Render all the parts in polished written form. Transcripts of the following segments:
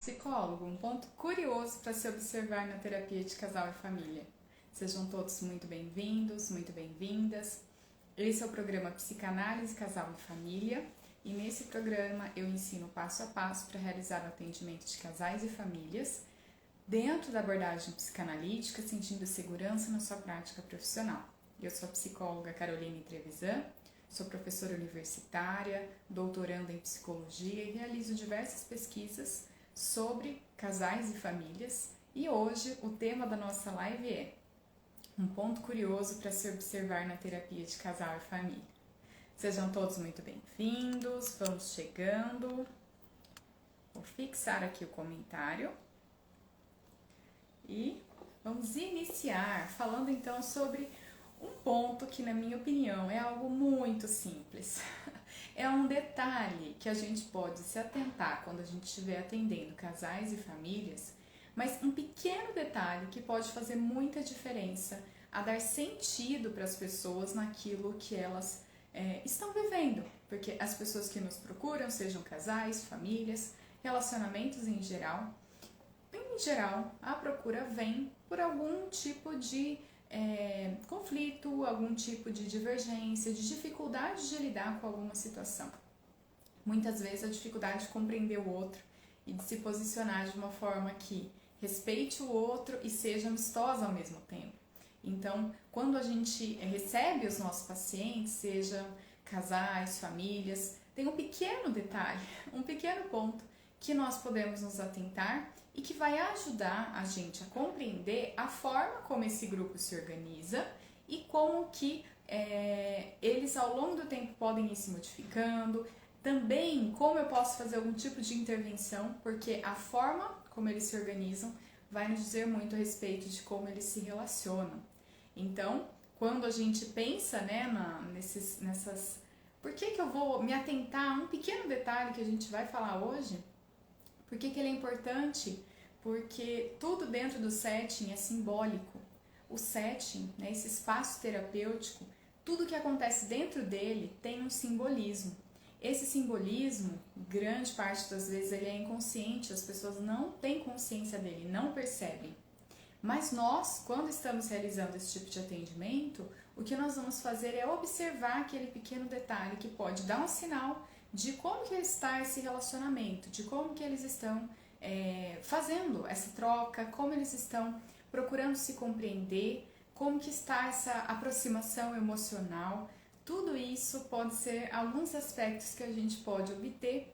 Psicólogo, um ponto curioso para se observar na terapia de casal e família. Sejam todos muito bem-vindos, muito bem-vindas. Esse é o programa Psicanálise, Casal e Família, e nesse programa eu ensino passo a passo para realizar o atendimento de casais e famílias dentro da abordagem psicanalítica, sentindo segurança na sua prática profissional. Eu sou a psicóloga Caroline Trevisan, sou professora universitária, doutoranda em psicologia e realizo diversas pesquisas sobre casais e famílias, e hoje o tema da nossa live é um ponto curioso para se observar na terapia de casal e família. Sejam todos muito bem-vindos, vamos chegando. Vou fixar aqui o comentário e vamos iniciar falando então sobre um ponto que, na minha opinião, é algo muito simples. É um detalhe que a gente pode se atentar quando a gente estiver atendendo casais e famílias, mas um pequeno detalhe que pode fazer muita diferença a dar sentido para as pessoas naquilo que elas estão vivendo. Porque as pessoas que nos procuram, sejam casais, famílias, relacionamentos em geral, a procura vem por algum tipo de conflito, algum tipo de divergência, de dificuldade de lidar com alguma situação. Muitas vezes a dificuldade de compreender o outro e de se posicionar de uma forma que respeite o outro e seja amistosa ao mesmo tempo. Então, quando a gente recebe os nossos pacientes, sejam casais, famílias, tem um pequeno detalhe, um pequeno ponto que nós podemos nos atentar e que vai ajudar a gente a compreender a forma como esse grupo se organiza e como que eles ao longo do tempo podem ir se modificando, também como eu posso fazer algum tipo de intervenção, porque a forma como eles se organizam vai nos dizer muito a respeito de como eles se relacionam. Então, quando a gente pensa nessas... Por que eu vou me atentar a um pequeno detalhe que a gente vai falar hoje? Por que ele é importante? Porque tudo dentro do setting é simbólico. O setting, esse espaço terapêutico, tudo que acontece dentro dele tem um simbolismo. Esse simbolismo, grande parte das vezes, ele é inconsciente, as pessoas não têm consciência dele, não percebem. Mas nós, quando estamos realizando esse tipo de atendimento, o que nós vamos fazer é observar aquele pequeno detalhe que pode dar um sinal de como que está esse relacionamento, de como que eles estão fazendo essa troca, como eles estão procurando se compreender, como que está essa aproximação emocional. Tudo isso pode ser alguns aspectos que a gente pode obter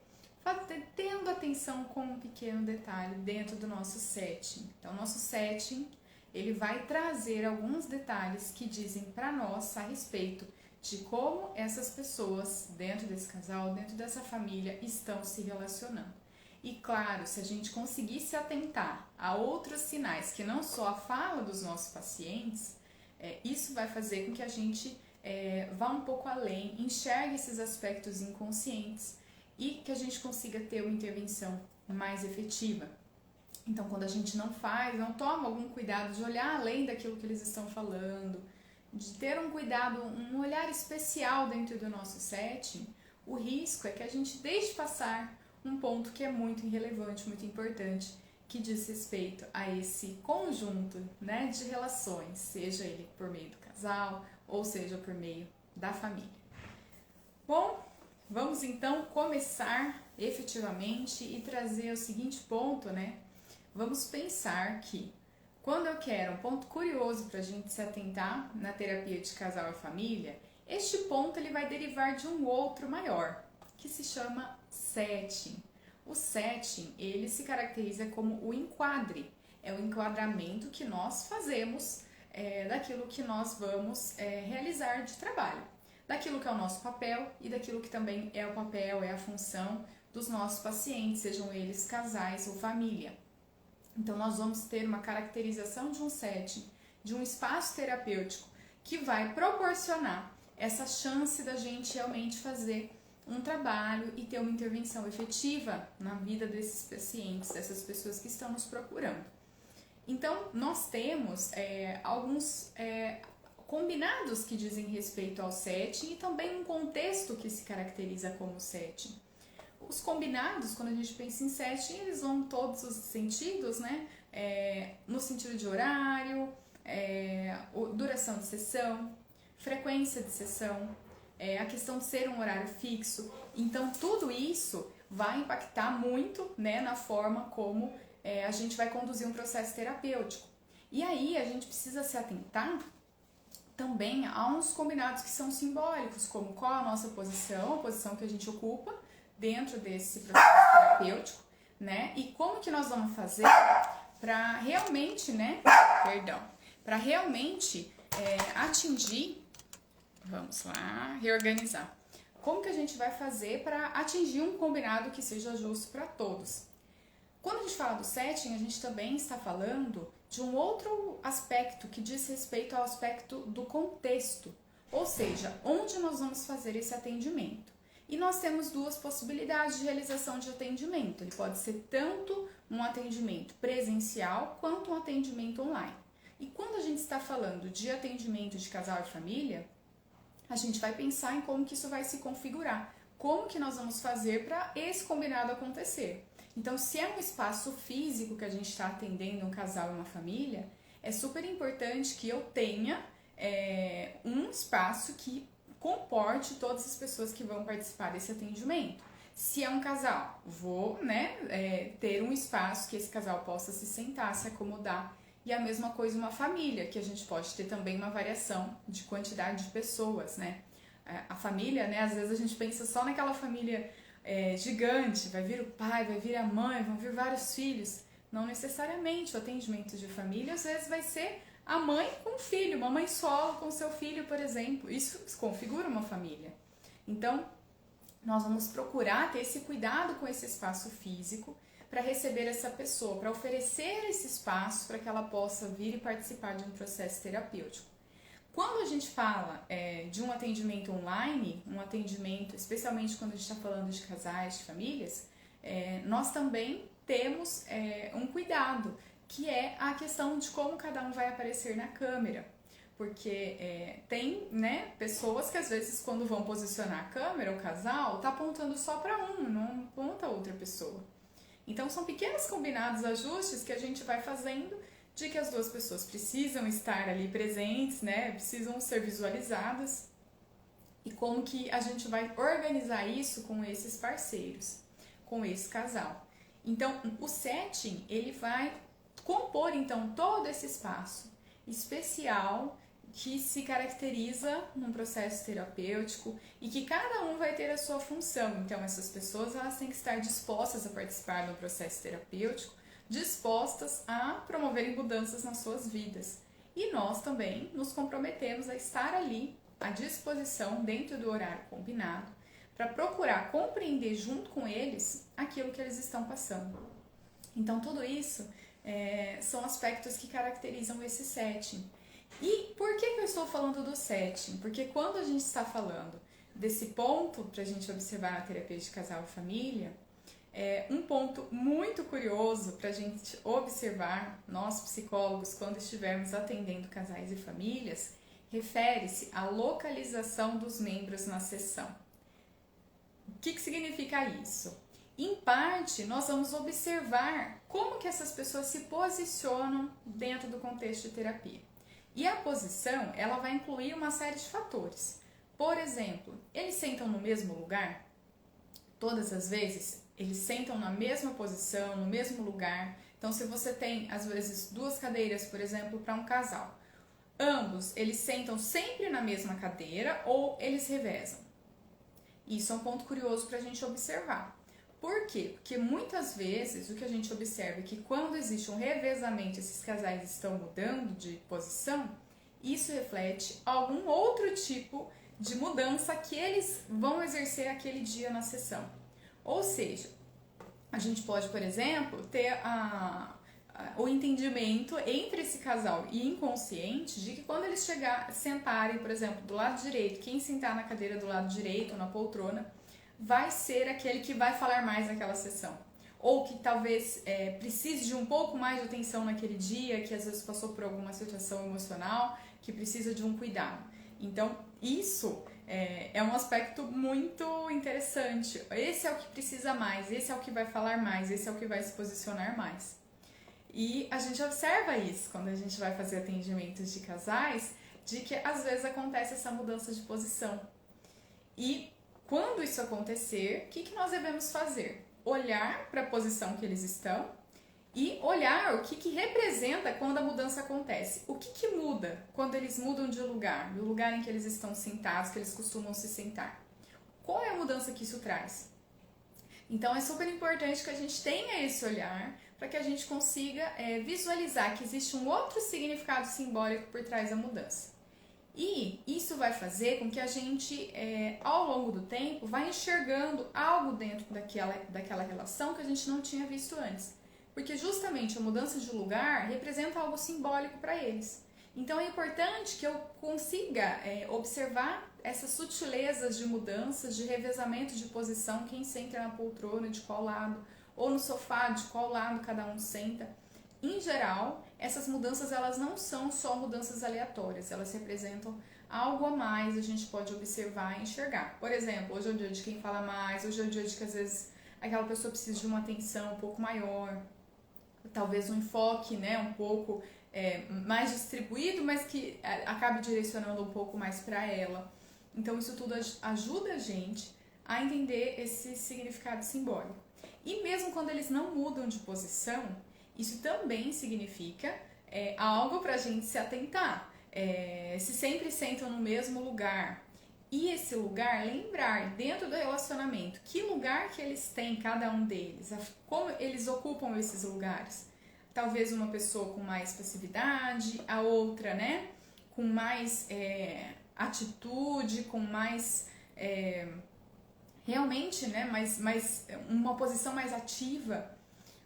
tendo atenção com um pequeno detalhe dentro do nosso setting. Então, nosso setting, ele vai trazer alguns detalhes que dizem para nós a respeito de como essas pessoas dentro desse casal, dentro dessa família, estão se relacionando. E claro, se a gente conseguir se atentar a outros sinais que não só a fala dos nossos pacientes, isso vai fazer com que a gente vá um pouco além, enxergue esses aspectos inconscientes e que a gente consiga ter uma intervenção mais efetiva. Então, quando a gente não toma algum cuidado de olhar além daquilo que eles estão falando, de ter um cuidado, um olhar especial dentro do nosso setting, o risco é que a gente deixe passar um ponto que é muito irrelevante, muito importante, que diz respeito a esse conjunto de relações, seja ele por meio do casal ou seja por meio da família. Bom, vamos então começar efetivamente e trazer o seguinte ponto, Vamos pensar que quando eu quero um ponto curioso para a gente se atentar na terapia de casal e família, este ponto ele vai derivar de um outro maior, que se chama setting. O setting, ele se caracteriza como o enquadre, é o enquadramento que nós fazemos daquilo que nós vamos realizar de trabalho, daquilo que é o nosso papel e daquilo que também é o papel, é a função dos nossos pacientes, sejam eles casais ou família. Então, nós vamos ter uma caracterização de um setting, de um espaço terapêutico que vai proporcionar essa chance da gente realmente fazer um trabalho e ter uma intervenção efetiva na vida desses pacientes, dessas pessoas que estão nos procurando. Então, nós temos alguns combinados que dizem respeito ao setting e também um contexto que se caracteriza como setting. os combinados, quando a gente pensa em setting, eles vão em todos os sentidos, né? No sentido de horário, duração de sessão, frequência de sessão, a questão de ser um horário fixo. Então, tudo isso vai impactar muito, né, na forma como a gente vai conduzir um processo terapêutico. E aí, a gente precisa se atentar também há uns combinados que são simbólicos, como qual a nossa posição, a posição que a gente ocupa dentro desse processo terapêutico, né? E como que nós vamos fazer para realmente, né? Para realmente atingir, vamos lá, reorganizar. Como que a gente vai fazer para atingir um combinado que seja justo para todos? Quando a gente fala do setting, a gente também está falando de um outro aspecto que diz respeito ao aspecto do contexto, ou seja, onde nós vamos fazer esse atendimento. E nós temos duas possibilidades de realização de atendimento. Ele pode ser tanto um atendimento presencial quanto um atendimento online. E quando a gente está falando de atendimento de casal e família, a gente vai pensar em como que isso vai se configurar, como que nós vamos fazer para esse combinado acontecer. Então, se é um espaço físico que a gente está atendendo um casal e uma família, é super importante que eu tenha um espaço que comporte todas as pessoas que vão participar desse atendimento. Se é um casal, vou ter um espaço que esse casal possa se sentar, se acomodar. E a mesma coisa uma família, que a gente pode ter também uma variação de quantidade de pessoas, né? A família, né? Às vezes a gente pensa só naquela família gigante, vai vir o pai, vai vir a mãe, vão vir vários filhos. Não necessariamente o atendimento de família, às vezes vai ser a mãe com o filho, uma mãe solo com seu filho, por exemplo. Isso configura uma família. Então, nós vamos procurar ter esse cuidado com esse espaço físico para receber essa pessoa, para oferecer esse espaço para que ela possa vir e participar de um processo terapêutico. Quando a gente fala de um atendimento online, um atendimento, especialmente quando a gente está falando de casais, de famílias, nós também temos um cuidado, que é a questão de como cada um vai aparecer na câmera. Porque tem pessoas que às vezes quando vão posicionar a câmera, o casal está apontando só para um, não aponta a outra pessoa. Então são pequenos combinados ajustes que a gente vai fazendo de que as duas pessoas precisam estar ali presentes, né? Precisam ser visualizadas, e como que a gente vai organizar isso com esses parceiros, com esse casal. Então, o setting, ele vai compor, então, todo esse espaço especial que se caracteriza num processo terapêutico e que cada um vai ter a sua função. Então, essas pessoas, elas têm que estar dispostas a participar do processo terapêutico, dispostas a promoverem mudanças nas suas vidas. E nós também nos comprometemos a estar ali à disposição dentro do horário combinado para procurar compreender junto com eles aquilo que eles estão passando. Então tudo isso são aspectos que caracterizam esse setting. E por que eu estou falando do setting? Porque quando a gente está falando desse ponto para a gente observar na terapia de casal e família, um ponto muito curioso para a gente observar, nós psicólogos, quando estivermos atendendo casais e famílias, refere-se à localização dos membros na sessão. O que significa isso? Em parte, nós vamos observar como que essas pessoas se posicionam dentro do contexto de terapia. E a posição, ela vai incluir uma série de fatores. Por exemplo, eles sentam no mesmo lugar? Todas as vezes? Eles sentam na mesma posição, no mesmo lugar. Então, se você tem, às vezes, duas cadeiras, por exemplo, para um casal, ambos, eles sentam sempre na mesma cadeira ou eles revezam? Isso é um ponto curioso para a gente observar. Por quê? Porque muitas vezes o que a gente observa é que quando existe um revezamento, esses casais estão mudando de posição, isso reflete algum outro tipo de mudança que eles vão exercer aquele dia na sessão. Ou seja, a gente pode, por exemplo, ter o entendimento entre esse casal e inconsciente de que quando eles sentarem, por exemplo, do lado direito, quem sentar na cadeira do lado direito, na poltrona, vai ser aquele que vai falar mais naquela sessão. Ou que talvez precise de um pouco mais de atenção naquele dia, que às vezes passou por alguma situação emocional, que precisa de um cuidado. Então, isso É um aspecto muito interessante. Esse é o que precisa mais, esse é o que vai falar mais, esse é o que vai se posicionar mais. E a gente observa isso quando a gente vai fazer atendimentos de casais, de que às vezes acontece essa mudança de posição. E quando isso acontecer, o que nós devemos fazer? Olhar para a posição que eles estão e olhar o que representa quando a mudança acontece. O que muda quando eles mudam de lugar, do lugar em que eles estão sentados, que eles costumam se sentar? Qual é a mudança que isso traz? Então é super importante que a gente tenha esse olhar para que a gente consiga visualizar que existe um outro significado simbólico por trás da mudança. E isso vai fazer com que a gente, ao longo do tempo, vá enxergando algo dentro daquela relação que a gente não tinha visto antes. Porque justamente a mudança de lugar representa algo simbólico para eles. Então é importante que eu consiga observar essas sutilezas de mudanças, de revezamento de posição, quem senta na poltrona, de qual lado, ou no sofá, de qual lado cada um senta. Em geral, essas mudanças elas não são só mudanças aleatórias, elas representam algo a mais, a gente pode observar e enxergar. Por exemplo, hoje é o dia de quem fala mais, hoje é o dia de que às vezes aquela pessoa precisa de uma atenção um pouco maior, talvez um enfoque, né, um pouco mais distribuído, mas que acabe direcionando um pouco mais para ela. Então isso tudo ajuda a gente a entender esse significado simbólico. E mesmo quando eles não mudam de posição, isso também significa algo para a gente se atentar. Se sempre sentam no mesmo lugar, e esse lugar, lembrar dentro do relacionamento que lugar que eles têm, cada um deles, como eles ocupam esses lugares. Talvez uma pessoa com mais passividade, a outra, né, com mais atitude, com mais realmente, né, mais uma posição mais ativa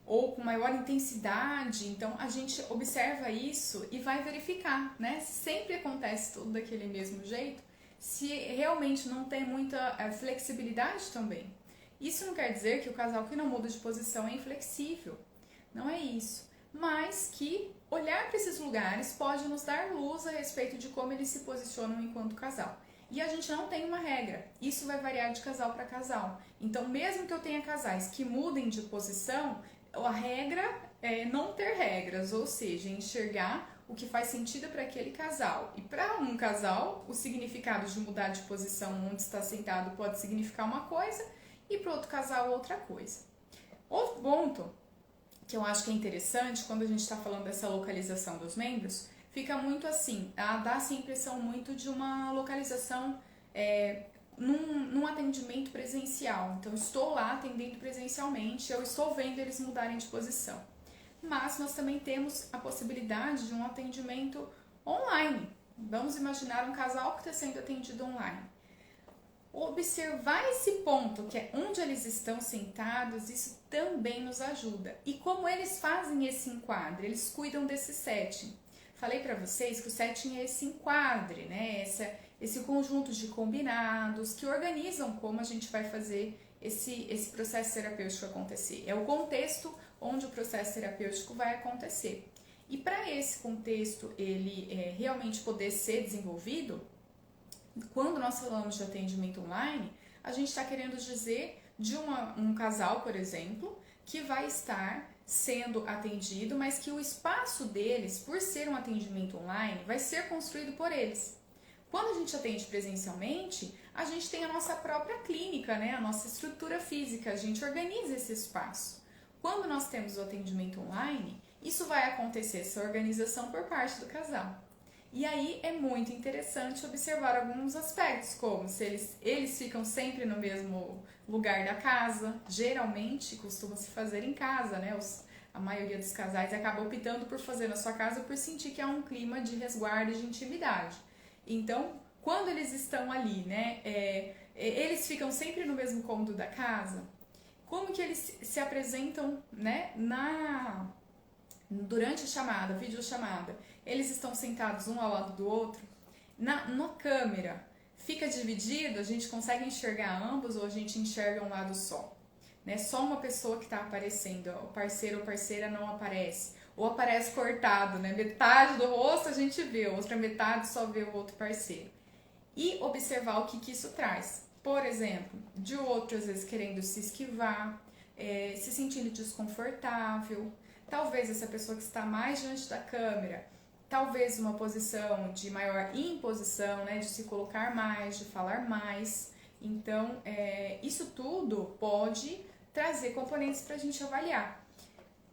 ou com maior intensidade. Então a gente observa isso e vai verificar, né, se sempre acontece tudo daquele mesmo jeito, se realmente não tem muita flexibilidade também. Isso não quer dizer que o casal que não muda de posição é inflexível, não é isso, mas que olhar para esses lugares pode nos dar luz a respeito de como eles se posicionam enquanto casal. E a gente não tem uma regra, isso vai variar de casal para casal. Então, mesmo que eu tenha casais que mudem de posição, a regra é não ter regras, ou seja, enxergar o que faz sentido para aquele casal. E para um casal, o significado de mudar de posição onde está sentado pode significar uma coisa, e para outro casal outra coisa. Outro ponto que eu acho que é interessante quando a gente está falando dessa localização dos membros, fica muito assim, dá-se a impressão muito de uma localização num atendimento presencial. Então, estou lá atendendo presencialmente, eu estou vendo eles mudarem de posição. Mas nós também temos a possibilidade de um atendimento online. Vamos imaginar um casal que está sendo atendido online. Observar esse ponto, que é onde eles estão sentados, isso também nos ajuda. E como eles fazem esse enquadre? Eles cuidam desse setting. Falei para vocês que o setting é esse enquadre, né? Esse conjunto de combinados que organizam como a gente vai fazer esse processo terapêutico acontecer. É o contexto onde o processo terapêutico vai acontecer. E para esse contexto ele realmente poder ser desenvolvido, quando nós falamos de atendimento online, a gente está querendo dizer de um casal, por exemplo, que vai estar sendo atendido, mas que o espaço deles, por ser um atendimento online, vai ser construído por eles. Quando a gente atende presencialmente, a gente tem a nossa própria clínica, né? A nossa estrutura física, a gente organiza esse espaço. Quando nós temos o atendimento online, isso vai acontecer, essa organização por parte do casal. E aí é muito interessante observar alguns aspectos, como se eles ficam sempre no mesmo lugar da casa, geralmente costuma se fazer em casa, né? A maioria dos casais acaba optando por fazer na sua casa por sentir que há um clima de resguardo e de intimidade. Então, quando eles estão ali, né, eles ficam sempre no mesmo cômodo da casa, como que eles se apresentam, né, durante a chamada, videochamada? Eles estão sentados um ao lado do outro? Na câmera, fica dividido? A gente consegue enxergar ambos ou a gente enxerga um lado só? Né? Só uma pessoa que está aparecendo, o parceiro ou parceira não aparece. Ou aparece cortado, né? Metade do rosto a gente vê, outra metade só vê o outro parceiro. e observar o que isso traz. Por exemplo, de outro, às vezes querendo se esquivar, se sentindo desconfortável, talvez essa pessoa que está mais diante da câmera, talvez uma posição de maior imposição, né, de se colocar mais, de falar mais. Então, isso tudo pode trazer componentes para a gente avaliar.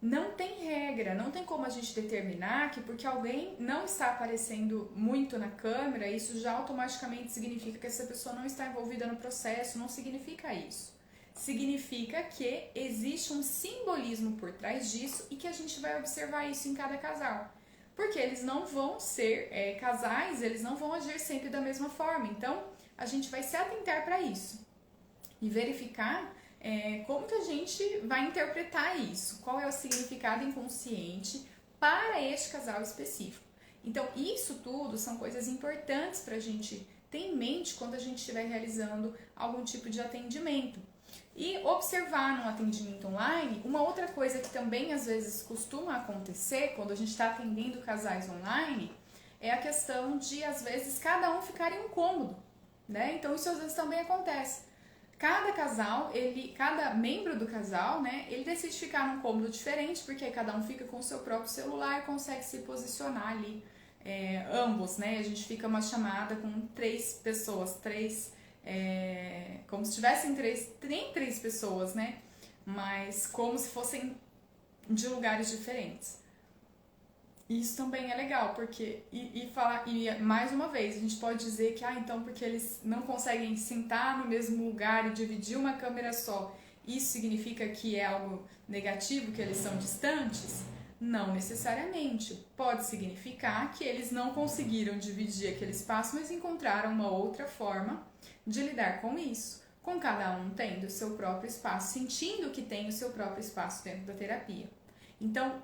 Não tem regra, não tem como a gente determinar que porque alguém não está aparecendo muito na câmera, isso já automaticamente significa que essa pessoa não está envolvida no processo, não significa isso. Significa que existe um simbolismo por trás disso e que a gente vai observar isso em cada casal. Porque eles não vão ser casais, eles não vão agir sempre da mesma forma. Então, a gente vai se atentar para isso e verificar como que a gente vai interpretar isso, qual é o significado inconsciente para este casal específico. Então, isso tudo são coisas importantes para a gente ter em mente quando a gente estiver realizando algum tipo de atendimento. E observar no atendimento online, uma outra coisa que também às vezes costuma acontecer quando a gente está atendendo casais online, é a questão de às vezes cada um ficar em um cômodo, né? Então isso às vezes também acontece. Cada casal, cada membro do casal, né, ele decide ficar num cômodo diferente, porque aí cada um fica com o seu próprio celular e consegue se posicionar ali, ambos, né, a gente fica uma chamada com 3 pessoas, como se tivessem nem 3 pessoas, né, mas como se fossem de lugares diferentes. Isso também é legal, porque, e mais uma vez, a gente pode dizer que, então porque eles não conseguem sentar no mesmo lugar e dividir uma câmera só, isso significa que é algo negativo, que eles são distantes? Não necessariamente. Pode significar que eles não conseguiram dividir aquele espaço, mas encontraram uma outra forma de lidar com isso, com cada um tendo o seu próprio espaço, sentindo que tem o seu próprio espaço dentro da terapia. Então,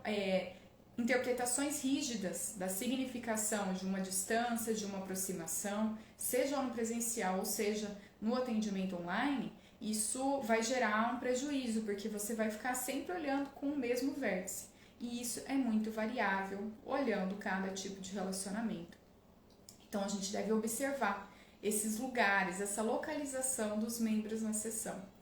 interpretações rígidas da significação de uma distância, de uma aproximação, seja no presencial ou seja no atendimento online, isso vai gerar um prejuízo, porque você vai ficar sempre olhando com o mesmo vértice. E isso é muito variável, olhando cada tipo de relacionamento. Então a gente deve observar esses lugares, essa localização dos membros na sessão.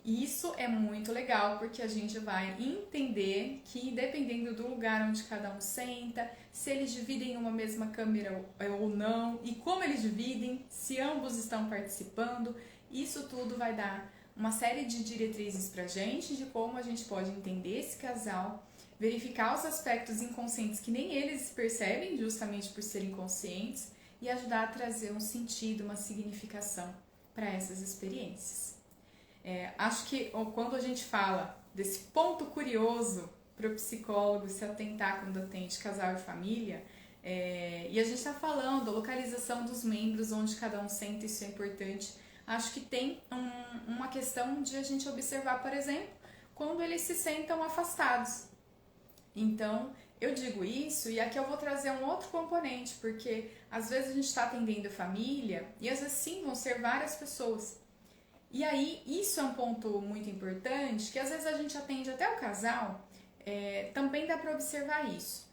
Isso é muito legal porque a gente vai entender que dependendo do lugar onde cada um senta, se eles dividem uma mesma câmera ou não, e como eles dividem, se ambos estão participando, isso tudo vai dar uma série de diretrizes pra gente de como a gente pode entender esse casal, verificar os aspectos inconscientes que nem eles percebem, justamente por serem inconscientes, e ajudar a trazer um sentido, uma significação para essas experiências. Acho que quando a gente fala desse ponto curioso para o psicólogo se atentar quando atende casal e família, e a gente está falando da localização dos membros, onde cada um senta, isso é importante. Acho que tem uma questão de a gente observar, por exemplo, quando eles se sentam afastados. Então, eu digo isso e aqui eu vou trazer um outro componente, porque às vezes a gente está atendendo família e às vezes sim vão ser várias pessoas. E aí, isso é um ponto muito importante, que às vezes a gente atende até o casal, também dá para observar isso.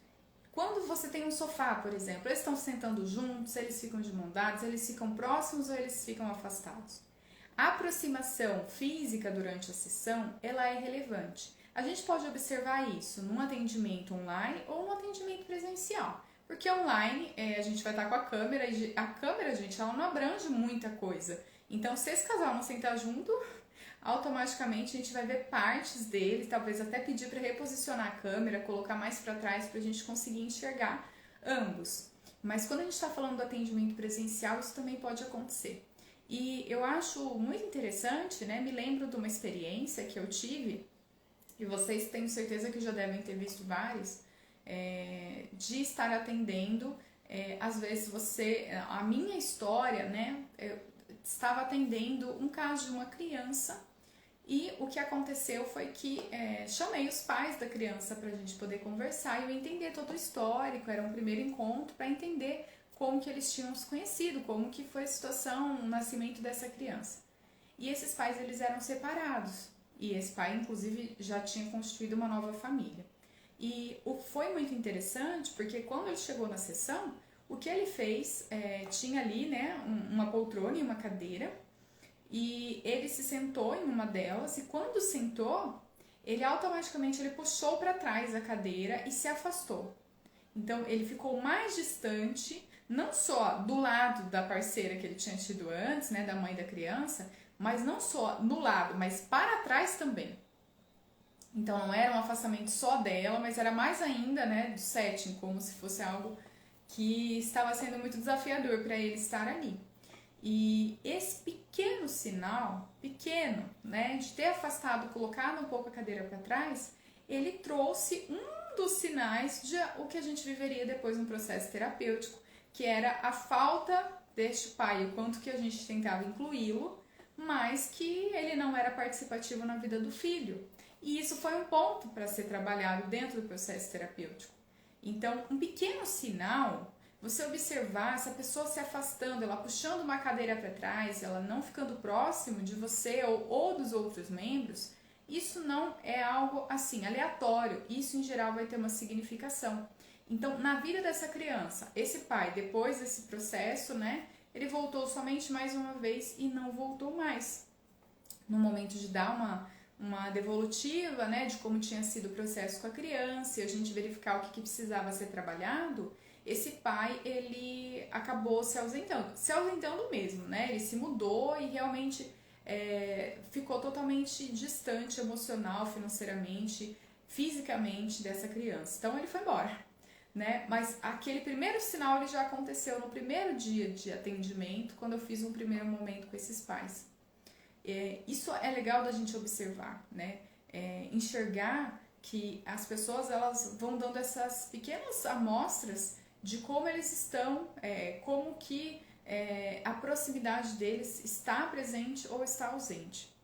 Quando você tem um sofá, por exemplo, eles estão sentando juntos, eles ficam de mão dadas, eles ficam próximos ou eles ficam afastados. A aproximação física durante a sessão, ela é relevante. A gente pode observar isso num atendimento online ou num atendimento presencial. Porque online a gente vai estar com a câmera e a câmera, gente, ela não abrange muita coisa. Então, se esse casal não sentar junto, automaticamente a gente vai ver partes dele, talvez até pedir para reposicionar a câmera, colocar mais para trás para a gente conseguir enxergar ambos. Mas quando a gente está falando do atendimento presencial, isso também pode acontecer. E eu acho muito interessante, né? Me lembro de uma experiência que eu tive, e vocês tenho certeza que já devem ter visto vários, de estar atendendo, às vezes a minha história, né? Eu estava atendendo um caso de uma criança e o que aconteceu foi que chamei os pais da criança para a gente poder conversar e eu entender todo o histórico, era um primeiro encontro para entender como que eles tinham se conhecido, como que foi a situação, o nascimento dessa criança. E esses pais, eles eram separados e esse pai, inclusive, já tinha constituído uma nova família. E foi muito interessante porque quando ele chegou na sessão, O que ele fez, tinha ali, né, uma poltrona e uma cadeira, e ele se sentou em uma delas, e quando sentou, ele automaticamente ele puxou para trás a cadeira e se afastou. Então ele ficou mais distante, não só do lado da parceira que ele tinha tido antes, né, da mãe da criança, mas não só no lado, mas para trás também. Então não era um afastamento só dela, mas era mais ainda, né, do setting, como se fosse algo que estava sendo muito desafiador para ele estar ali. E esse pequeno sinal, pequeno, né, de ter afastado, colocado um pouco a cadeira para trás, ele trouxe um dos sinais de o que a gente viveria depois no processo terapêutico, que era a falta deste pai, o quanto que a gente tentava incluí-lo, mas que ele não era participativo na vida do filho. E isso foi um ponto para ser trabalhado dentro do processo terapêutico. Então, um pequeno sinal, você observar essa pessoa se afastando, ela puxando uma cadeira para trás, ela não ficando próximo de você ou dos outros membros, isso não é algo assim aleatório, isso em geral vai ter uma significação. Então, na vida dessa criança, esse pai, depois desse processo, né, ele voltou somente mais uma vez e não voltou mais. No momento de dar uma devolutiva, né, de como tinha sido o processo com a criança, e a gente verificar o que precisava ser trabalhado, esse pai, ele acabou se ausentando mesmo, né, ele se mudou e realmente ficou totalmente distante emocional, financeiramente, fisicamente dessa criança. Então ele foi embora, né, mas aquele primeiro sinal ele já aconteceu no primeiro dia de atendimento, quando eu fiz um primeiro momento com esses pais. Isso é legal da gente observar, né? Enxergar que as pessoas elas vão dando essas pequenas amostras de como eles estão, como que a proximidade deles está presente ou está ausente.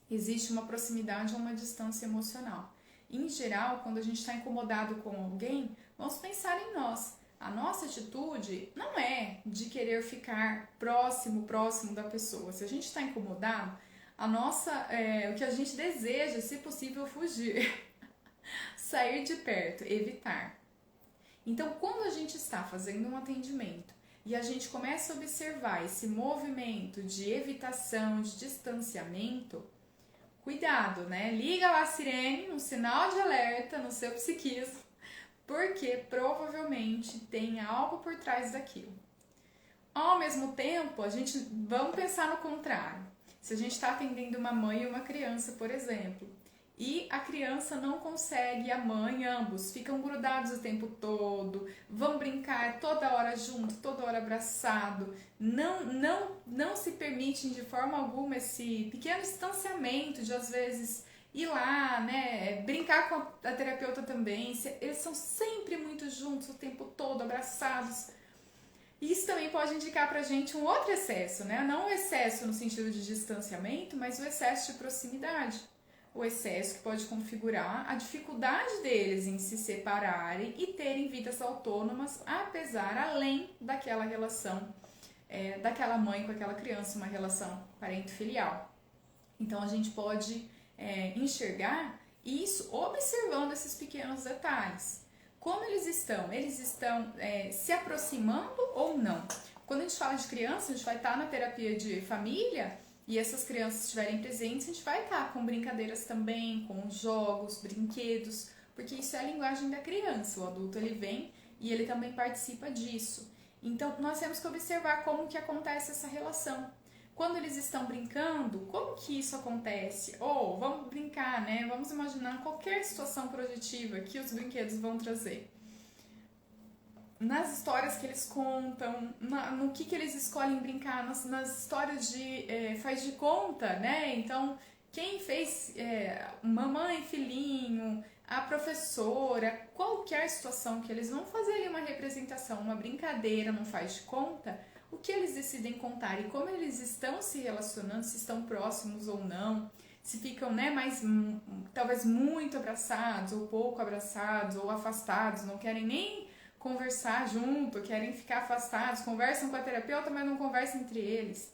Existe uma proximidade ou uma distância emocional. Em geral, quando a gente está incomodado com alguém, vamos pensar em nós. A nossa atitude não é de querer ficar próximo da pessoa. Se a gente está incomodado, o que a gente deseja, se possível, fugir, sair de perto, evitar. Então, quando a gente está fazendo um atendimento e a gente começa a observar esse movimento de evitação, de distanciamento, cuidado, né? Liga lá a sirene, um sinal de alerta no seu psiquismo, porque provavelmente tem algo por trás daquilo. Ao mesmo tempo, vamos pensar no contrário. Se a gente está atendendo uma mãe e uma criança, por exemplo, e a criança não consegue, a mãe, ambos ficam grudados o tempo todo, vão brincar toda hora junto, toda hora abraçado, não se permitem de forma alguma esse pequeno distanciamento de às vezes ir lá, né, brincar com a terapeuta também, eles são sempre muito juntos o tempo todo, abraçados. Isso também pode indicar pra gente um outro excesso, né? Não o excesso no sentido de distanciamento, mas o excesso de proximidade. O excesso que pode configurar a dificuldade deles em se separarem e terem vidas autônomas, além daquela relação, daquela mãe com aquela criança, uma relação parente-filial. Então a gente pode enxergar isso observando esses pequenos detalhes. Como eles estão? Eles estão se aproximando ou não? Quando a gente fala de criança, a gente vai estar na terapia de família e essas crianças estiverem presentes, a gente vai estar com brincadeiras também, com jogos, brinquedos, porque isso é a linguagem da criança. O adulto ele vem e ele também participa disso. Então nós temos que observar como que acontece essa relação. Quando eles estão brincando, como que isso acontece? Ou vamos brincar, né? Vamos imaginar qualquer situação projetiva que os brinquedos vão trazer. Nas histórias que eles contam, no que eles escolhem brincar, nas histórias de faz de conta, né? Então, quem fez mamãe, filhinho, a professora, qualquer situação que eles vão fazer ali uma representação, uma brincadeira, não faz de conta, o que eles decidem contar e como eles estão se relacionando, se estão próximos ou não, se ficam, né, talvez muito abraçados ou pouco abraçados ou afastados, não querem nem conversar junto, querem ficar afastados, conversam com a terapeuta, mas não conversam entre eles.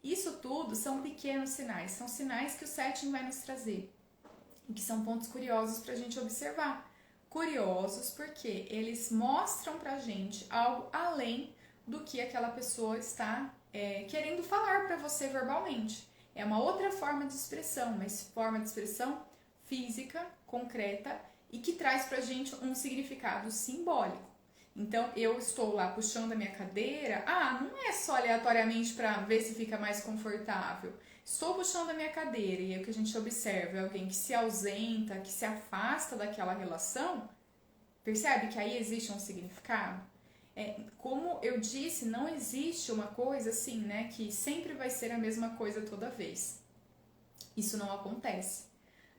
Isso tudo são pequenos sinais, são sinais que o setting vai nos trazer e que são pontos curiosos para a gente observar. curiosos porque eles mostram pra gente algo além do que aquela pessoa está querendo falar para você verbalmente. É uma outra forma de expressão, uma forma de expressão física, concreta e que traz pra gente um significado simbólico. Então eu estou lá puxando a minha cadeira, não é só aleatoriamente para ver se fica mais confortável. Estou puxando a minha cadeira e o que a gente observa é alguém que se ausenta, que se afasta daquela relação. Percebe que aí existe um significado? Como eu disse, não existe uma coisa assim, né, que sempre vai ser a mesma coisa toda vez. Isso não acontece.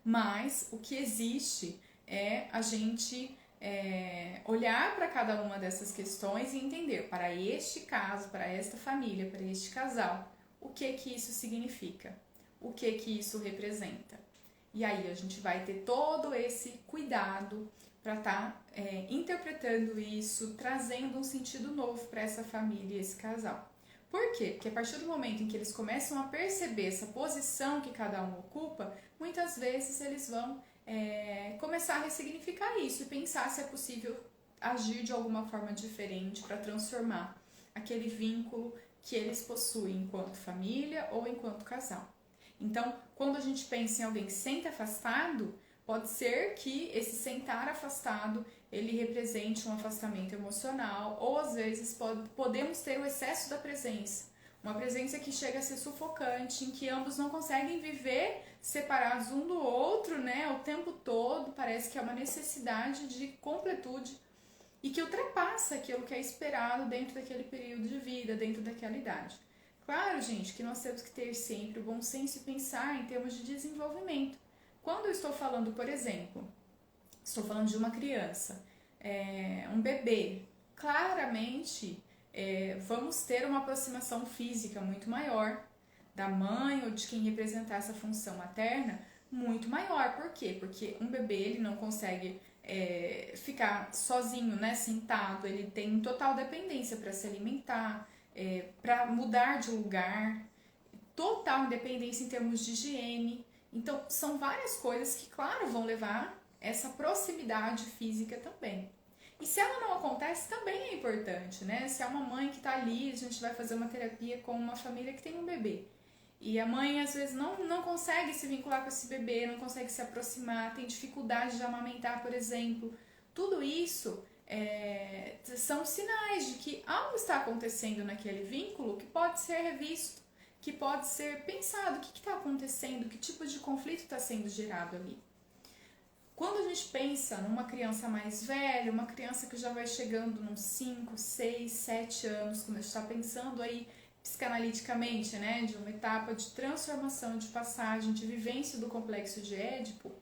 Mas o que existe é a gente olhar para cada uma dessas questões e entender, para este caso, para esta família, para este casal, o que que isso significa, o que que isso representa. E aí a gente vai ter todo esse cuidado para estar interpretando isso, trazendo um sentido novo para essa família e esse casal. Por quê? Porque a partir do momento em que eles começam a perceber essa posição que cada um ocupa, muitas vezes eles vão começar a ressignificar isso e pensar se é possível agir de alguma forma diferente para transformar aquele vínculo que eles possuem enquanto família ou enquanto casal. Então, quando a gente pensa em alguém que senta afastado, pode ser que esse sentar afastado ele represente um afastamento emocional, ou às vezes podemos ter o excesso da presença, uma presença que chega a ser sufocante, em que ambos não conseguem viver separados um do outro, né, o tempo todo. Parece que é uma necessidade de completude e que ultrapassa aquilo que é esperado dentro daquele período de vida, dentro daquela idade. Claro, gente, que nós temos que ter sempre o bom senso e pensar em termos de desenvolvimento. Quando eu estou falando, por exemplo, estou falando de uma criança, um bebê, claramente vamos ter uma aproximação física muito maior da mãe ou de quem representar essa função materna, muito maior. Por quê? Porque um bebê ele não consegue ficar sozinho, né, sentado, ele tem total dependência para se alimentar, para mudar de lugar, total independência em termos de higiene. Então, são várias coisas que, claro, vão levar essa proximidade física também. E se ela não acontece, também é importante, né? Se é uma mãe que está ali, a gente vai fazer uma terapia com uma família que tem um bebê. E a mãe, às vezes, não consegue se vincular com esse bebê, não consegue se aproximar, tem dificuldade de amamentar, por exemplo. Tudo isso são sinais de que algo está acontecendo naquele vínculo que pode ser revisto, que pode ser pensado, o que está acontecendo, que tipo de conflito está sendo gerado ali. Quando a gente pensa numa criança mais velha, uma criança que já vai chegando nos 5, 6, 7 anos, quando a gente está pensando aí psicanaliticamente, né, de uma etapa de transformação, de passagem, de vivência do complexo de Édipo,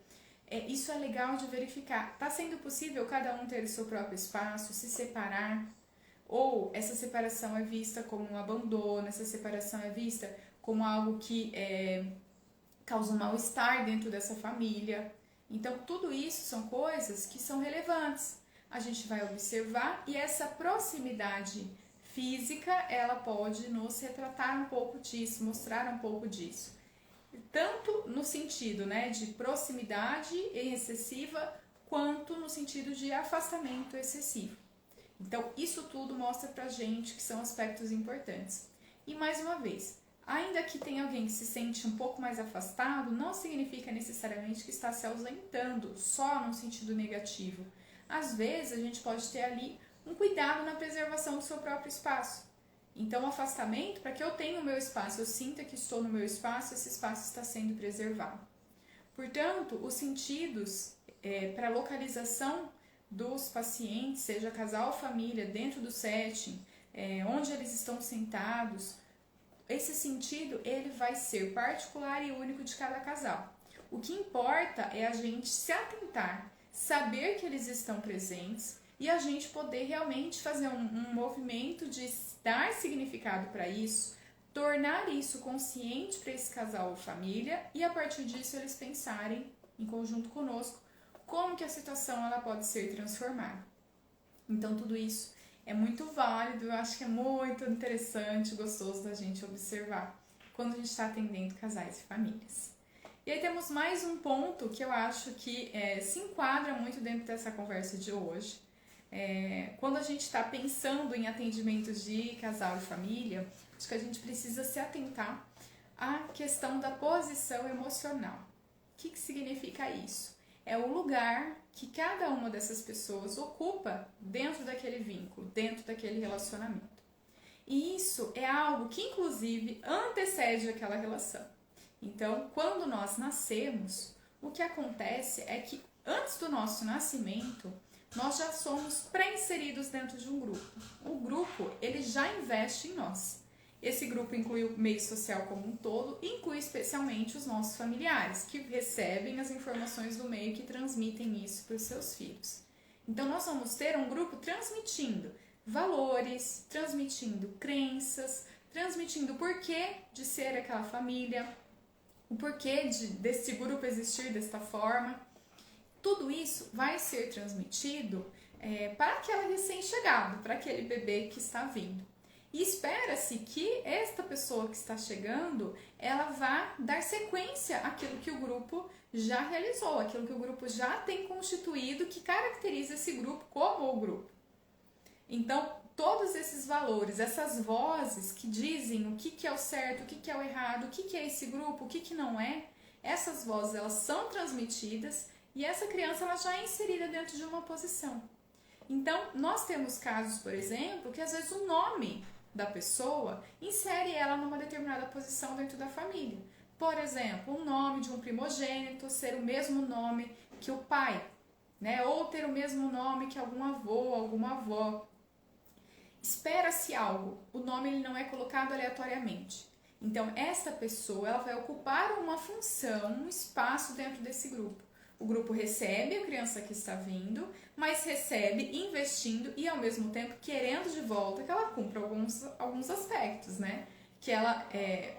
isso é legal de verificar. Está sendo possível cada um ter o seu próprio espaço, se separar? Ou essa separação é vista como um abandono, essa separação é vista como algo que causa um mal-estar dentro dessa família? Então, tudo isso são coisas que são relevantes. A gente vai observar e essa proximidade física, ela pode nos retratar um pouco disso, mostrar um pouco disso. Tanto no sentido, né, de proximidade excessiva, quanto no sentido de afastamento excessivo. Então, isso tudo mostra pra gente que são aspectos importantes. E mais uma vez, ainda que tenha alguém que se sente um pouco mais afastado, não significa necessariamente que está se ausentando, só no sentido negativo. Às vezes, a gente pode ter ali um cuidado na preservação do seu próprio espaço. Então, o afastamento, para que eu tenha o meu espaço, eu sinta que estou no meu espaço, esse espaço está sendo preservado. Portanto, os sentidos para a localização dos pacientes, seja casal ou família, dentro do setting, onde eles estão sentados, esse sentido ele vai ser particular e único de cada casal. O que importa é a gente se atentar, saber que eles estão presentes e a gente poder realmente fazer um movimento de dar significado para isso, tornar isso consciente para esse casal ou família e a partir disso eles pensarem em conjunto conosco como que a situação ela pode ser transformada. Então tudo isso é muito válido, eu acho que é muito interessante, gostoso da gente observar quando a gente está atendendo casais e famílias. E aí temos mais um ponto que eu acho que se enquadra muito dentro dessa conversa de hoje. Quando a gente está pensando em atendimentos de casal e família, acho que a gente precisa se atentar à questão da posição emocional. O que significa isso? É o lugar que cada uma dessas pessoas ocupa dentro daquele vínculo, dentro daquele relacionamento. E isso é algo que, inclusive, antecede aquela relação. Então, quando nós nascemos, o que acontece é que antes do nosso nascimento, nós já somos pré-inseridos dentro de um grupo. O grupo, ele já investe em nós. Esse grupo inclui o meio social como um todo e inclui especialmente os nossos familiares, que recebem as informações do meio e que transmitem isso para os seus filhos. Então, nós vamos ter um grupo transmitindo valores, transmitindo crenças, transmitindo o porquê de ser aquela família, o porquê desse grupo existir desta forma. Tudo isso vai ser transmitido para aquele recém-chegado, para aquele bebê que está vindo. E espera-se que esta pessoa que está chegando, ela vá dar sequência àquilo que o grupo já realizou, aquilo que o grupo já tem constituído, que caracteriza esse grupo como o grupo. Então, todos esses valores, essas vozes que dizem o que é o certo, o que é o errado, o que é esse grupo, o que não é, essas vozes elas são transmitidas e essa criança ela já é inserida dentro de uma posição. Então, nós temos casos, por exemplo, que às vezes o nome da pessoa insere ela numa determinada posição dentro da família. Por exemplo, o nome de um primogênito ser o mesmo nome que o pai, né? Ou ter o mesmo nome que algum avô, alguma avó. Espera-se algo, o nome ele não é colocado aleatoriamente. Então, essa pessoa ela vai ocupar uma função, um espaço dentro desse grupo. O grupo recebe a criança que está vindo, mas recebe investindo e, ao mesmo tempo, querendo de volta que ela cumpra alguns aspectos, né? Que ela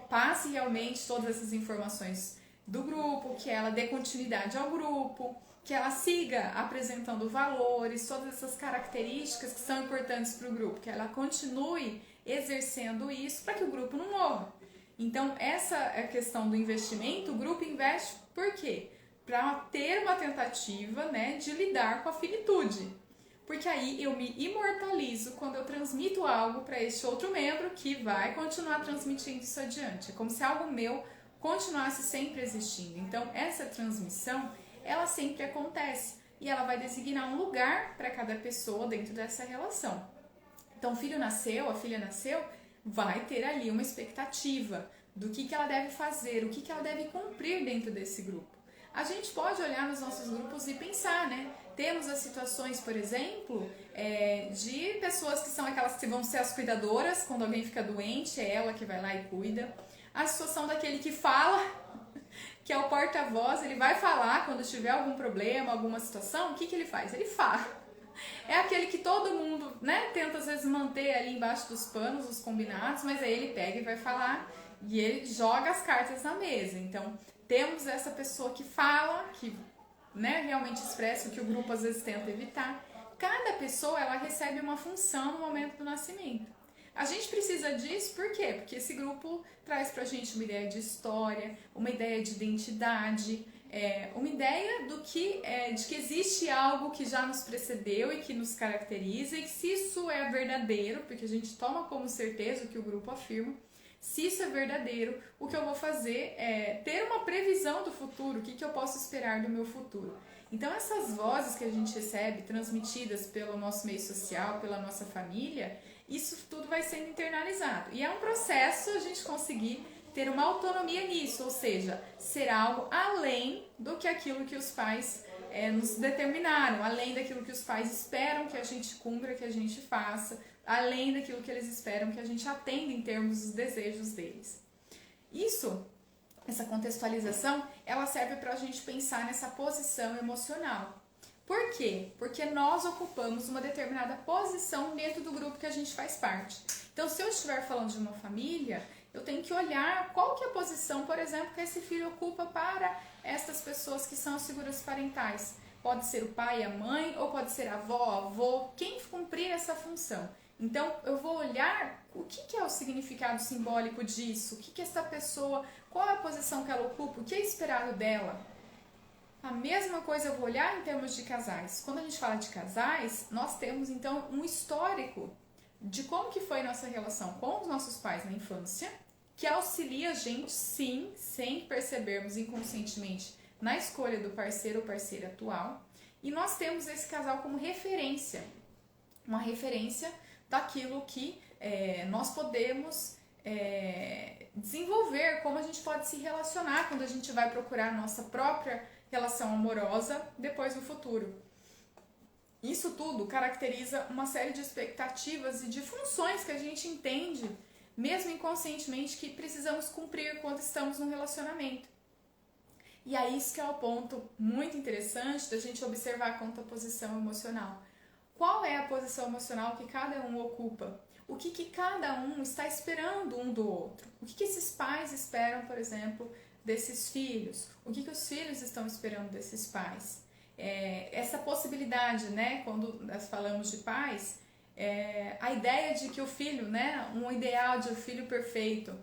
passe realmente todas essas informações do grupo, que ela dê continuidade ao grupo, que ela siga apresentando valores, todas essas características que são importantes para o grupo, que ela continue exercendo isso para que o grupo não morra. Então, essa é a questão do investimento, o grupo investe por quê? Para ter uma tentativa, né, de lidar com a finitude. Porque aí eu me imortalizo quando eu transmito algo para este outro membro que vai continuar transmitindo isso adiante. É como se algo meu continuasse sempre existindo. Então, essa transmissão, ela sempre acontece e ela vai designar um lugar para cada pessoa dentro dessa relação. Então, o filho nasceu, a filha nasceu, vai ter ali uma expectativa do que ela deve fazer, o que ela deve cumprir dentro desse grupo. A gente pode olhar nos nossos grupos e pensar, né? Temos as situações, por exemplo, de pessoas que são aquelas que vão ser as cuidadoras, quando alguém fica doente, é ela que vai lá e cuida. A situação daquele que fala, que é o porta-voz, ele vai falar quando tiver algum problema, alguma situação, o que ele faz? Ele fala. É aquele que todo mundo, né, tenta às vezes manter ali embaixo dos panos, os combinados, mas aí ele pega e vai falar e ele joga as cartas na mesa. Então, temos essa pessoa que fala, que, né, realmente expressa o que o grupo às vezes tenta evitar. Cada pessoa ela recebe uma função no momento do nascimento. A gente precisa disso por quê? Porque esse grupo traz pra gente uma ideia de história, uma ideia de identidade, uma ideia de que existe algo que já nos precedeu e que nos caracteriza, e que se isso é verdadeiro, porque a gente toma como certeza o que o grupo afirma, se isso é verdadeiro, o que eu vou fazer é ter uma previsão do futuro, o que eu posso esperar do meu futuro. Então, essas vozes que a gente recebe, transmitidas pelo nosso meio social, pela nossa família, isso tudo vai sendo internalizado. E é um processo a gente conseguir ter uma autonomia nisso, ou seja, ser algo além do que aquilo que os pais nos determinaram, além daquilo que os pais esperam que a gente cumpra, que a gente faça, além daquilo que eles esperam que a gente atenda em termos dos desejos deles. Essa contextualização, ela serve para a gente pensar nessa posição emocional. Por quê? Porque nós ocupamos uma determinada posição dentro do grupo que a gente faz parte. Então, se eu estiver falando de uma família, eu tenho que olhar qual que é a posição, por exemplo, que esse filho ocupa para estas pessoas que são as figuras parentais. Pode ser o pai e a mãe, ou pode ser a avó, avô, quem cumprir essa função. Então eu vou olhar o que é o significado simbólico disso, o que essa pessoa, qual é a posição que ela ocupa, o que é esperado dela. A mesma coisa eu vou olhar em termos de casais. Quando a gente fala de casais, nós temos então um histórico de como que foi nossa relação com os nossos pais na infância, que auxilia a gente, sim, sem percebermos inconscientemente, na escolha do parceiro ou parceira atual. E nós temos esse casal como referência, uma referência daquilo que nós podemos desenvolver, como a gente pode se relacionar quando a gente vai procurar a nossa própria relação amorosa depois no futuro. Isso tudo caracteriza uma série de expectativas e de funções que a gente entende, mesmo inconscientemente, que precisamos cumprir quando estamos num relacionamento. E aí isso que é o ponto muito interessante da gente observar quanto à posição emocional. Qual é a posição emocional que cada um ocupa? O que cada um está esperando um do outro? O que esses pais esperam, por exemplo, desses filhos? O que os filhos estão esperando desses pais? Essa possibilidade, né, quando nós falamos de pais, a ideia de que o filho, né, um ideal de um filho perfeito,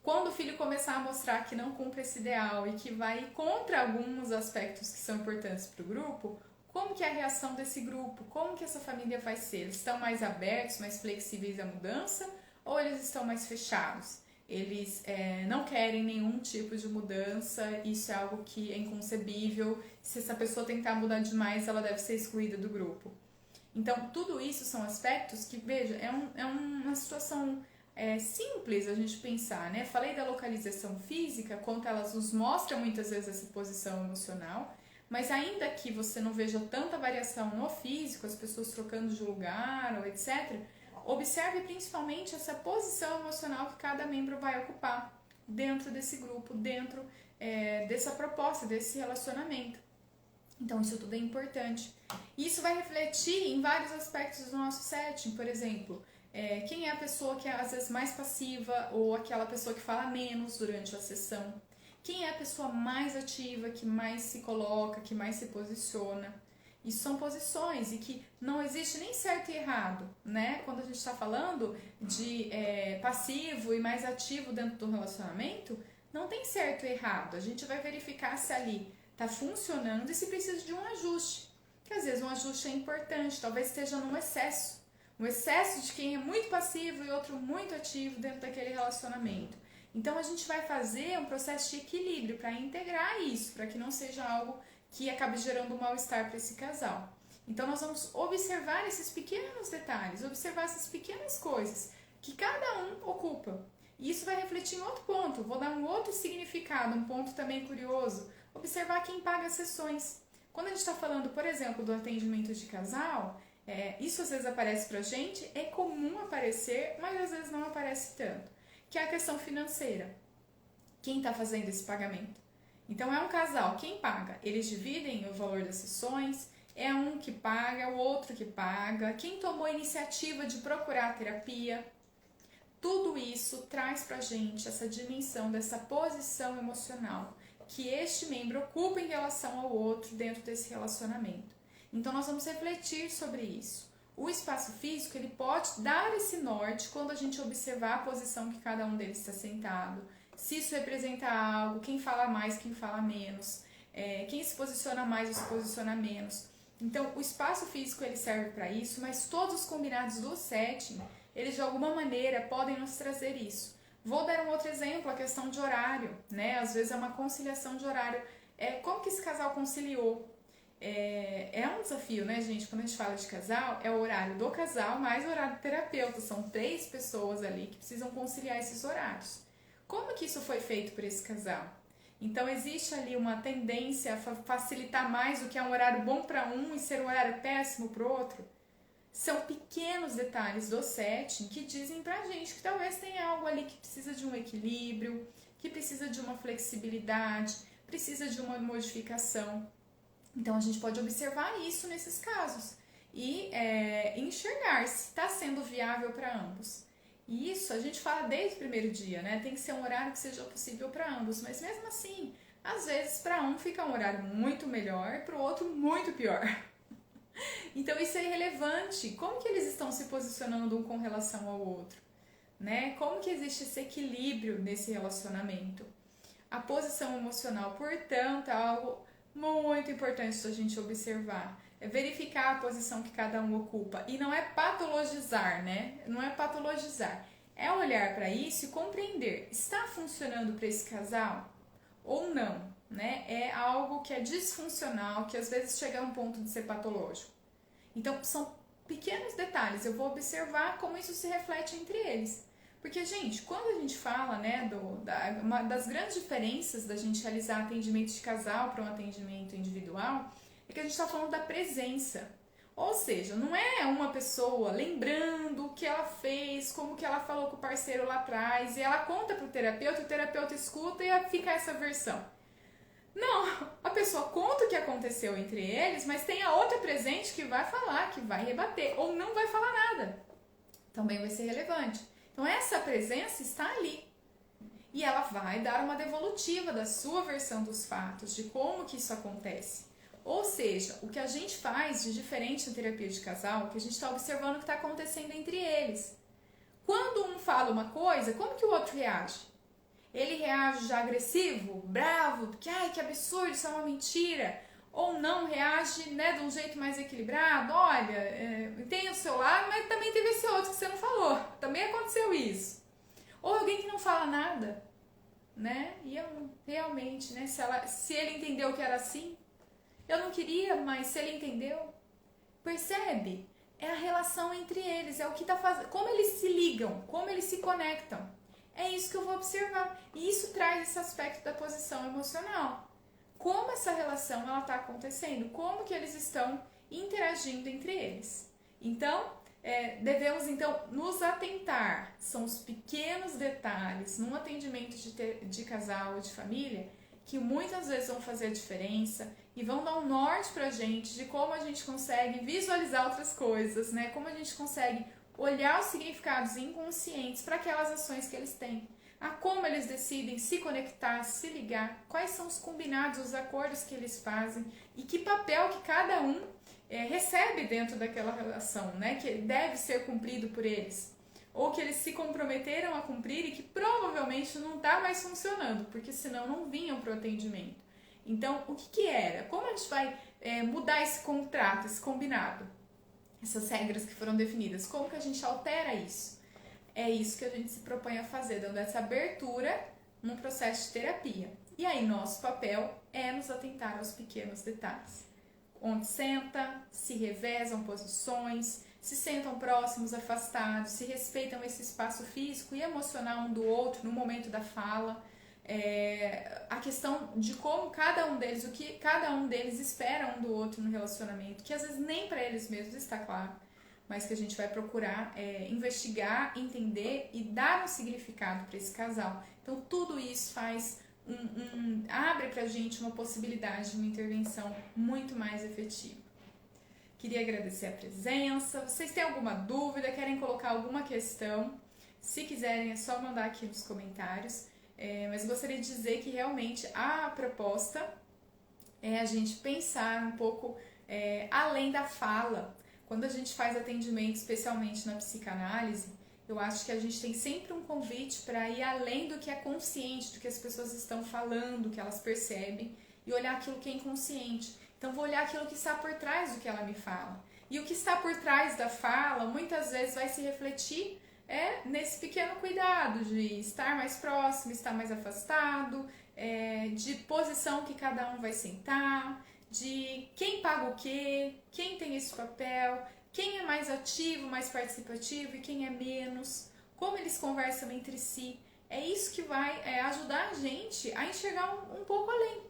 quando o filho começar a mostrar que não cumpre esse ideal e que vai contra alguns aspectos que são importantes para o grupo, como que é a reação desse grupo? Como que essa família vai ser? Eles estão mais abertos, mais flexíveis à mudança ou eles estão mais fechados? Eles não querem nenhum tipo de mudança, isso é algo que é inconcebível. Se essa pessoa tentar mudar demais, ela deve ser excluída do grupo. Então, tudo isso são aspectos que, veja, é uma situação simples a gente pensar, né? Falei da localização física, quanto elas nos mostram muitas vezes essa posição emocional, mas ainda que você não veja tanta variação no físico, as pessoas trocando de lugar ou etc., observe principalmente essa posição emocional que cada membro vai ocupar dentro desse grupo, dentro dessa proposta, desse relacionamento. Então isso tudo é importante. E isso vai refletir em vários aspectos do nosso setting, por exemplo, quem é a pessoa que é às vezes mais passiva ou aquela pessoa que fala menos durante a sessão. Quem é a pessoa mais ativa, que mais se coloca, que mais se posiciona. Isso são posições e que não existe nem certo e errado, né? Quando a gente está falando de passivo e mais ativo dentro do relacionamento, não tem certo e errado. A gente vai verificar se ali está funcionando e se precisa de um ajuste. Que às vezes um ajuste é importante, talvez esteja num excesso. Um excesso de quem é muito passivo e outro muito ativo dentro daquele relacionamento. Então a gente vai fazer um processo de equilíbrio para integrar isso, para que não seja algo que acabe gerando um mal-estar para esse casal. Então nós vamos observar esses pequenos detalhes, observar essas pequenas coisas que cada um ocupa. E isso vai refletir em outro ponto, vou dar um outro significado, um ponto também curioso. Observar quem paga as sessões. Quando a gente está falando, por exemplo, do atendimento de casal, isso às vezes aparece pra gente, é comum aparecer, mas às vezes não aparece tanto. Que é a questão financeira. Quem está fazendo esse pagamento? Então é um casal, quem paga? Eles dividem o valor das sessões, é um que paga, o outro que paga, quem tomou a iniciativa de procurar a terapia. Tudo isso traz pra gente essa dimensão dessa posição emocional que este membro ocupa em relação ao outro dentro desse relacionamento. Então nós vamos refletir sobre isso. O espaço físico ele pode dar esse norte quando a gente observar a posição que cada um deles está sentado, se isso representa algo, quem fala mais, quem fala menos, quem se posiciona mais ou se posiciona menos. Então o espaço físico ele serve para isso, mas todos os combinados do setting, eles de alguma maneira podem nos trazer isso. Vou dar um outro exemplo, a questão de horário, né? Às vezes é uma conciliação de horário. Como que esse casal conciliou? É um desafio, né, gente? Quando a gente fala de casal, é o horário do casal mais o horário do terapeuta. São 3 pessoas ali que precisam conciliar esses horários. Como que isso foi feito por esse casal? Então existe ali uma tendência a facilitar mais o que é um horário bom para um e ser um horário péssimo para o outro? São pequenos detalhes do setting que dizem pra gente que talvez tenha algo ali que precisa de um equilíbrio, que precisa de uma flexibilidade, precisa de uma modificação. Então a gente pode observar isso nesses casos e enxergar se está sendo viável para ambos. E isso a gente fala desde o primeiro dia, né? Tem que ser um horário que seja possível para ambos, mas mesmo assim, às vezes para um fica um horário muito melhor e para o outro muito pior. Então isso é irrelevante. Como que eles estão se posicionando um com relação ao outro? Né? Como que existe esse equilíbrio nesse relacionamento? A posição emocional, portanto, é algo muito importante da gente observar. É verificar a posição que cada um ocupa. E não é patologizar, né? Não é patologizar. É olhar para isso e compreender. Está funcionando para esse casal ou não? Né? É algo que é disfuncional, que às vezes chega a um ponto de ser patológico. Então, são pequenos detalhes. Eu vou observar como isso se reflete entre eles. Porque, gente, quando a gente fala, né, uma das grandes diferenças da gente realizar atendimento de casal para um atendimento individual é que a gente está falando da presença. Ou seja, não é uma pessoa lembrando o que ela fez, como que ela falou com o parceiro lá atrás, e ela conta para o terapeuta escuta e fica essa versão. Não, a pessoa conta o que aconteceu entre eles, mas tem a outra presente que vai falar, que vai rebater, ou não vai falar nada. Também vai ser relevante. Então essa presença está ali. E ela vai dar uma devolutiva da sua versão dos fatos, de como que isso acontece. Ou seja, o que a gente faz de diferente na terapia de casal, é que a gente está observando o que está acontecendo entre eles. Quando um fala uma coisa, como que o outro reage? Ele reage já agressivo, bravo, porque ai, que absurdo, isso é uma mentira. Ou não reage, né, de um jeito mais equilibrado, olha, tem o seu lado, mas também teve esse outro que você não falou, também aconteceu isso. Ou alguém que não fala nada, né, e eu realmente, né, se ele entendeu que era assim, eu não queria, mas se ele entendeu, percebe? É a relação entre eles, é o que está fazendo, como eles se ligam, como eles se conectam. É isso que eu vou observar. E isso traz esse aspecto da posição emocional. Como essa relação está acontecendo? Como que eles estão interagindo entre eles? Então, devemos então nos atentar. São os pequenos detalhes num atendimento de casal ou de família que muitas vezes vão fazer a diferença e vão dar um norte pra gente de como a gente consegue visualizar outras coisas, né? Como a gente consegue olhar os significados inconscientes para aquelas ações que eles têm. A como eles decidem se conectar, se ligar, quais são os combinados, os acordos que eles fazem e que papel que cada um recebe dentro daquela relação, né? Que deve ser cumprido por eles. Ou que eles se comprometeram a cumprir e que provavelmente não está mais funcionando, porque senão não vinham para o atendimento. Então, o que era? Como a gente vai mudar esse contrato, esse combinado? Essas regras que foram definidas, como que a gente altera isso? É isso que a gente se propõe a fazer, dando essa abertura num processo de terapia. E aí, nosso papel é nos atentar aos pequenos detalhes. Onde senta, se revezam posições, se sentam próximos, afastados, se respeitam esse espaço físico e emocional um do outro no momento da fala. A questão de como cada um deles, o que cada um deles espera um do outro no relacionamento, que às vezes nem para eles mesmos está claro, mas que a gente vai procurar investigar, entender e dar um significado para esse casal. Então tudo isso faz abre pra gente uma possibilidade de uma intervenção muito mais efetiva. Queria agradecer a presença. Vocês têm alguma dúvida, querem colocar alguma questão? Se quiserem é só mandar aqui nos comentários. Mas gostaria de dizer que realmente a proposta é a gente pensar um pouco além da fala. Quando a gente faz atendimento, especialmente na psicanálise, eu acho que a gente tem sempre um convite para ir além do que é consciente, do que as pessoas estão falando, que elas percebem, e olhar aquilo que é inconsciente. Então, vou olhar aquilo que está por trás do que ela me fala. E o que está por trás da fala, muitas vezes vai se refletir nesse pequeno cuidado de estar mais próximo, estar mais afastado, de posição que cada um vai sentar, de quem paga o quê, quem tem esse papel, quem é mais ativo, mais participativo e quem é menos, como eles conversam entre si. É isso que vai ajudar a gente a enxergar um pouco além.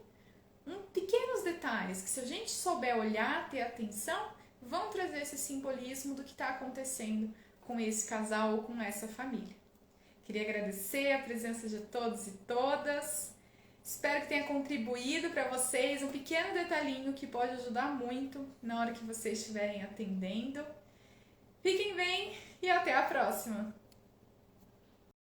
Pequenos detalhes que, se a gente souber olhar, ter atenção, vão trazer esse simbolismo do que está acontecendo com esse casal ou com essa família. Queria agradecer a presença de todos e todas. Espero que tenha contribuído para vocês um pequeno detalhinho que pode ajudar muito na hora que vocês estiverem atendendo. Fiquem bem e até a próxima!